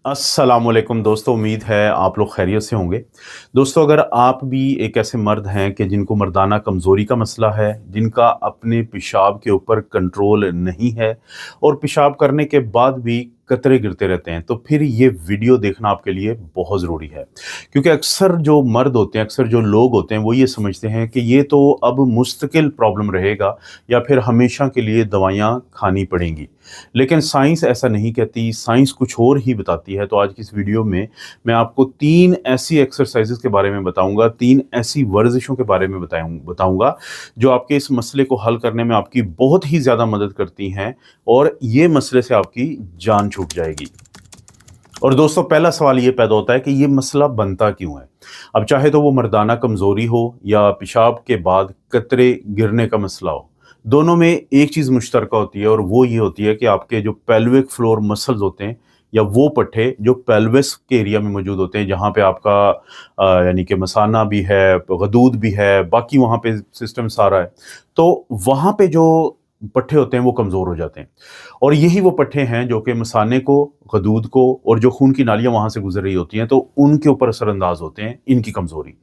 अस्सलाम वालेकुम दोस्तों, उम्मीद है आप लोग खैरियत से होंगे। दोस्तों, अगर आप भी एक ऐसे मर्द हैं कि जिनको मर्दाना कमज़ोरी का मसला है, जिनका अपने पेशाब के ऊपर कंट्रोल नहीं है और पेशाब करने के बाद भी कतरे गिरते रहते हैं, तो फिर ये वीडियो देखना आपके लिए बहुत ज़रूरी है। क्योंकि अक्सर जो मर्द होते हैं, अक्सर जो लोग होते हैं, वो ये समझते हैं कि ये तो अब मुस्तकिल प्रॉब्लम रहेगा या फिर हमेशा के लिए दवाइयाँ खानी पड़ेंगी। लेकिन साइंस ऐसा नहीं कहती, साइंस कुछ और ही बताती है। तो आज की इस वीडियो में मैं आपको 3 ऐसी एक्सरसाइज़ेज़ के बारे में बताऊँगा, 3 ऐसी वर्जिशों के बारे में बताऊँगा, जो आपके इस मसले को हल करने में आपकी बहुत ही ज़्यादा मदद करती हैं और ये मसले से आपकी जान छूट जाएगी। और दोस्तों, पहला सवाल ये पैदा होता है कि ये मसला बनता क्यों है? अब चाहे तो वो मर्दाना कमज़ोरी हो या पेशाब के बाद कतरे गिरने का मसला हो, दोनों में एक चीज़ मुश्तरका होती है और वो ये होती है कि आपके जो पेल्विक फ्लोर मसल्स होते हैं या वो पट्टे जो पेल्विस के एरिया में मौजूद होते हैं, जहाँ पे आपका यानी कि मसाना भी है, गदूद भी है, बाकी वहाँ पे सिस्टम सारा है। तो वहाँ पे जो पट्टे होते हैं वो कमज़ोर हो जाते हैं और यही वो पट्टे हैं जो कि मसाने को, गदूद को और जो खून की नालियाँ वहाँ से गुजर रही होती हैं, तो उनके ऊपर असरअंदाज होते हैं इनकी कमज़ोरी।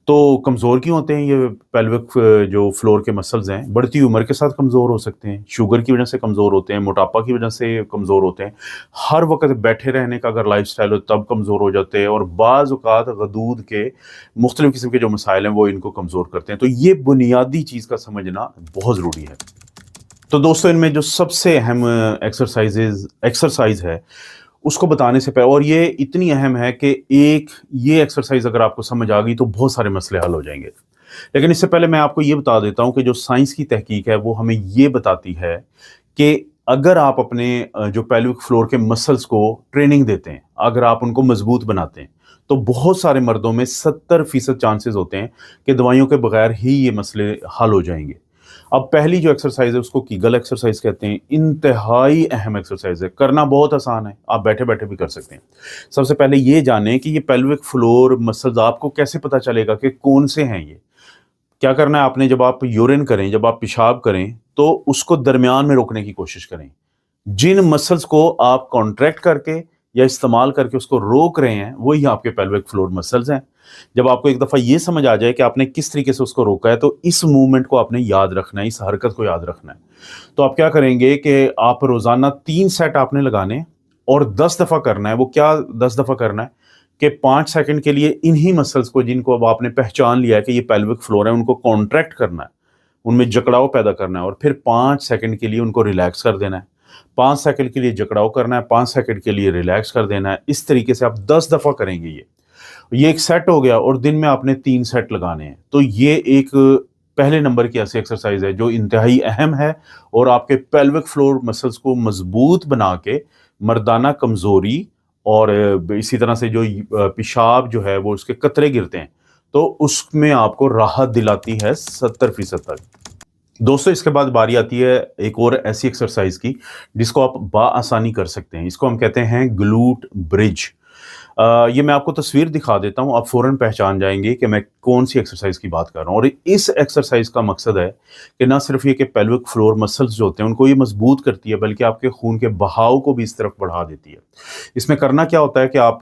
तो कमज़ोर क्यों होते हैं ये पेल्विक जो फ्लोर के मसल्स हैं? बढ़ती उम्र के साथ कमज़ोर हो सकते हैं, शुगर की वजह से कमज़ोर होते हैं, मोटापा की वजह से कमज़ोर होते हैं, हर वक़्त बैठे रहने का अगर लाइफ़स्टाइल हो तब कमज़ोर हो जाते हैं और बाज़ औक़ात गदूद के मुख्तलिफ़ किस्म के जो मसाइल हैं वो इनको कमज़ोर करते हैं। तो ये बुनियादी चीज़ का समझना बहुत ज़रूरी है। तो दोस्तों, इनमें जो सबसे अहम एक्सरसाइज़ है, उसको बताने से पहले, और ये इतनी अहम है कि एक ये एक्सरसाइज़ अगर आपको समझ आ गई तो बहुत सारे मसले हल हो जाएँगे। लेकिन इससे पहले मैं आपको ये बता देता हूँ कि जो साइंस की तहकीक है वो हमें ये बताती है कि अगर आप अपने जो पेल्विक फ्लोर के मसल्स को ट्रेनिंग देते हैं, अगर आप उनको मज़बूत बनाते हैं, तो बहुत सारे मर्दों में 70% चांसेज़ होते हैं कि दवाइयों के बगैर ही ये मसले हल हो जाएँगे। अब पहली जो एक्सरसाइज़ है उसको कीगल एक्सरसाइज़ कहते हैं। इंतहाई अहम एक्सरसाइज़ है, करना बहुत आसान है, आप बैठे-बैठे भी कर सकते हैं। सबसे पहले ये जानें कि ये पेल्विक फ्लोर मसल्स आपको कैसे पता चलेगा कि कौन से हैं ये? क्या करना है आपने, जब आप यूरिन करें, जब आप पेशाब करें, तो उसको दरमियान में रोकने की कोशिश करें। जिन मसल्स को आप कॉन्ट्रैक्ट करके या इस्तेमाल करके उसको रोक रहे हैं, वही आपके पेल्विक फ्लोर मसल्स हैं। जब आपको एक दफ़ा ये समझ आ जाए कि आपने किस तरीके से उसको रोका है, तो इस मूवमेंट को आपने याद रखना है, इस हरकत को याद रखना है। तो आप क्या करेंगे कि आप रोज़ाना 3 सेट आपने लगाने और 10 दफ़ा करना है। वो क्या 10 दफ़ा करना है कि 5 सेकंड के लिए इन्हीं मसल्स को, जिनको अब आपने पहचान लिया है कि ये पेल्विक फ्लोर है, उनको कॉन्ट्रैक्ट करना है, उनमें जकड़ाव पैदा करना है और फिर 5 सेकंड के लिए उनको रिलैक्स कर देना है। 5 सेकंड के लिए जकड़ाव करना है, 5 सेकंड के लिए रिलैक्स कर देना है। इस तरीके से आप 10 दफ़ा करेंगे ये एक सेट हो गया और दिन में आपने 3 सेट लगाने हैं। तो ये एक पहले नंबर की ऐसी एक्सरसाइज़ है जो इंतहाई अहम है और आपके पेल्विक फ्लोर मसल्स को मज़बूत बना के मर्दाना कमज़ोरी और इसी तरह से जो पेशाब जो है वो उसके कतरे गिरते हैं, तो उसमें आपको राहत दिलाती है 70% तक। दोस्तों, इसके बाद बारी आती है एक और ऐसी एक्सरसाइज़ की जिसको आप बआसानी कर सकते हैं। इसको हम कहते हैं ग्लूट ब्रिज। ये मैं आपको तस्वीर दिखा देता हूँ, आप फ़ौरन पहचान जाएँगे कि मैं कौन-सी एक्सरसाइज़ की बात कर रहा हूँ। और इस एक्सरसाइज़ का मकसद है कि ना सिर्फ़ ये कि पेल्विक फ्लोर मसल्स जो होते हैं उनको ये मज़बूत करती है, बल्कि आपके खून के बहाव को भी इस तरफ बढ़ा देती है। इसमें करना क्या होता है कि आप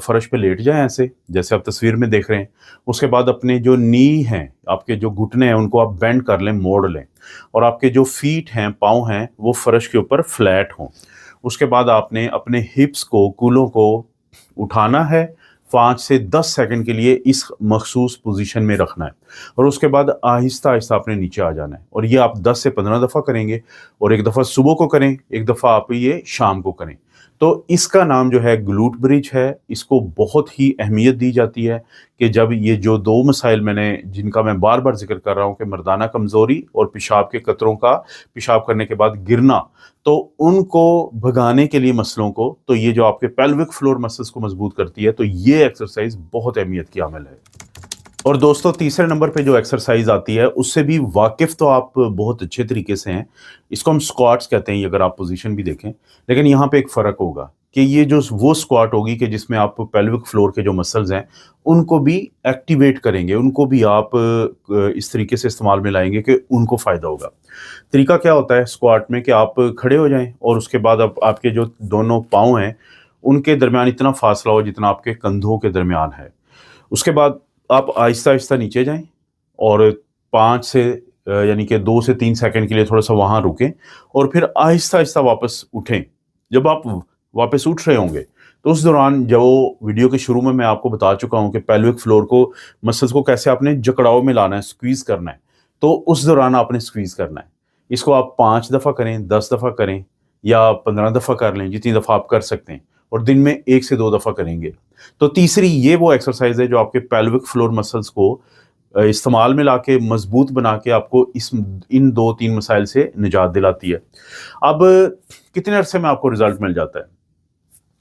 फ़र्श पे लेट जाएँ ऐसे, जैसे आप तस्वीर में देख रहे हैं। उसके बाद अपने जो नी हैं, आपके जो घुटने हैं, उनको आप बेंड कर लें, मोड़ लें और आपके जो फ़ीट हैं, पाँव हैं, वो फ़र्श के ऊपर फ्लैट हों। उसके बाद आपने अपने हिप्स को, कूल्हों को उठाना है, 5 से 10 सेकंड के लिए इस मखसूस पोजीशन में रखना है और उसके बाद आहिस्ता-आहिस्ता आपने नीचे आ जाना है और ये आप 10 से 15 दफ़ा करेंगे और एक दफ़ा सुबह को करें, एक दफ़ा आप ये शाम को करें। तो इसका नाम जो है ग्लूट ब्रिज है। इसको बहुत ही अहमियत दी जाती है कि जब ये जो 2 मसाइल मैंने, जिनका मैं बार-बार ज़िक्र कर रहा हूँ कि मर्दाना कमज़ोरी और पेशाब के कतरों का पेशाब करने के बाद गिरना, तो उनको भगाने के लिए मसलों को, तो ये जो आपके पेल्विक फ्लोर मसल्स को मज़बूत करती है, तो ये एक्सरसाइज़ बहुत अहमियत की हामिल है। और दोस्तों, तीसरे नंबर पे जो एक्सरसाइज आती है उससे भी वाकिफ़ तो आप बहुत अच्छे तरीके से हैं। इसको हम स्क्वाट्स कहते हैं, अगर आप पोजीशन भी देखें। लेकिन यहाँ पे एक फ़र्क होगा कि ये जो वो स्क्वाट होगी कि जिसमें आप पेल्विक फ्लोर के जो मसल्स हैं उनको भी एक्टिवेट करेंगे, उनको भी आप इस तरीके से इस्तेमाल में लाएंगे कि उनको फ़ायदा होगा। तरीका क्या होता है स्क्वाट में कि आप खड़े हो जाएं और उसके बाद आप आपके जो दोनों पाँव हैं उनके दरमियान इतना फासला हो जितना आपके कंधों के दरमियान है। उसके बाद आप आहिस्ता आहिस्ता नीचे जाएं और 5 से यानी कि 2 से 3 सेकंड के लिए थोड़ा सा वहाँ रुकें और फिर आहिस्ता आहिस्ता वापस उठें। जब आप वापस उठ रहे होंगे तो उस दौरान जो वीडियो के शुरू में मैं आपको बता चुका हूँ कि पेल्विक फ्लोर को, मसल्स को कैसे आपने जकड़ाव में लाना है, स्क्वीज़ करना है, तो उस दौरान आपने स्क्वीज़ करना है। इसको आप 5 दफ़ा करें, 10 दफ़ा करें या 15 दफ़ा कर लें, जितनी दफ़ा आप कर सकते हैं, और दिन में 1 से 2 दफ़ा करेंगे। तो तीसरी ये वो एक्सरसाइज है जो आपके पेल्विक फ्लोर मसल्स को इस्तेमाल में लाके मजबूत बना के आपको इन 2-3 मसाइल से निजात दिलाती है। अब कितने अरसे में आपको रिजल्ट मिल जाता है?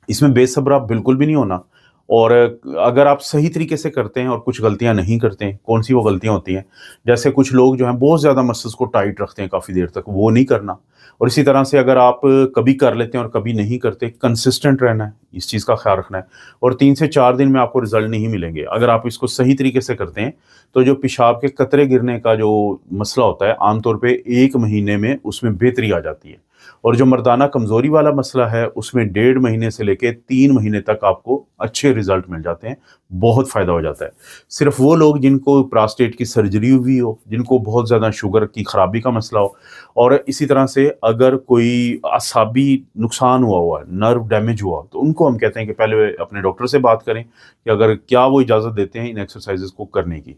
इसमें बेसब्र आप बिल्कुल भी नहीं होना, और अगर आप सही तरीके से करते हैं और कुछ गलतियां नहीं करते हैं, कौन सी वो गलतियां होती हैं? जैसे कुछ लोग जो हैं बहुत ज़्यादा मसल्स को टाइट रखते हैं काफ़ी देर तक, वो नहीं करना। और इसी तरह से अगर आप कभी कर लेते हैं और कभी नहीं करते, कंसिस्टेंट रहना है, इस चीज़ का ख्याल रखना है। और 3 से 4 दिन में आपको रिजल्ट नहीं मिलेंगे। अगर आप इसको सही तरीके से करते हैं तो जो पेशाब के कतरे गिरने का जो मसला होता है, आमतौर पर 1 महीने में उसमें बेहतरी आ जाती है। और जो मर्दाना कमज़ोरी वाला मसला है, उसमें 1.5 महीने से लेके 3 महीने तक आपको अच्छे रिजल्ट मिल जाते हैं, बहुत फ़ायदा हो जाता है। सिर्फ वो लोग जिनको प्रोस्टेट की सर्जरी हुई हो, जिनको बहुत ज़्यादा शुगर की ख़राबी का मसला हो, और इसी तरह से अगर कोई असाबी नुकसान हुआ है, नर्व डैमेज हुआ, तो उनको हम कहते हैं कि पहले अपने डॉक्टर से बात करें कि अगर क्या वो इजाज़त देते हैं इन एक्सरसाइजेज़ को करने की।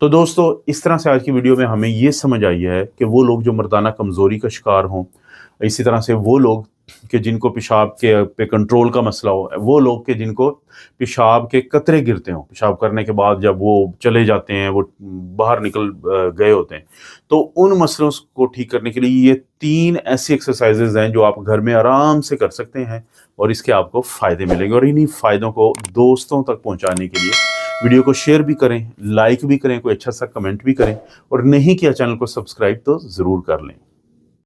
तो दोस्तों, इस तरह से आज की वीडियो में हमें ये समझ आई है कि वो लोग जो मर्दाना कमज़ोरी का शिकार हों, इसी तरह से वो लोग कि जिनको पेशाब के पे कंट्रोल का मसला हो, वो लोग कि जिनको पेशाब के कतरे गिरते हों, पेशाब करने के बाद जब वो चले जाते हैं, वो बाहर निकल गए होते हैं, तो उन मसलों को ठीक करने के लिए ये 3 ऐसी एक्सरसाइजेज हैं जो आप घर में आराम से कर सकते हैं और इसके आपको फ़ायदे मिलेंगे। और इन्हीं फ़ायदों को दोस्तों तक पहुँचाने के लिए वीडियो को शेयर भी करें, लाइक भी करें, कोई अच्छा सा कमेंट भी करें, और नहीं किया चैनल को सब्सक्राइब तो ज़रूर कर लें।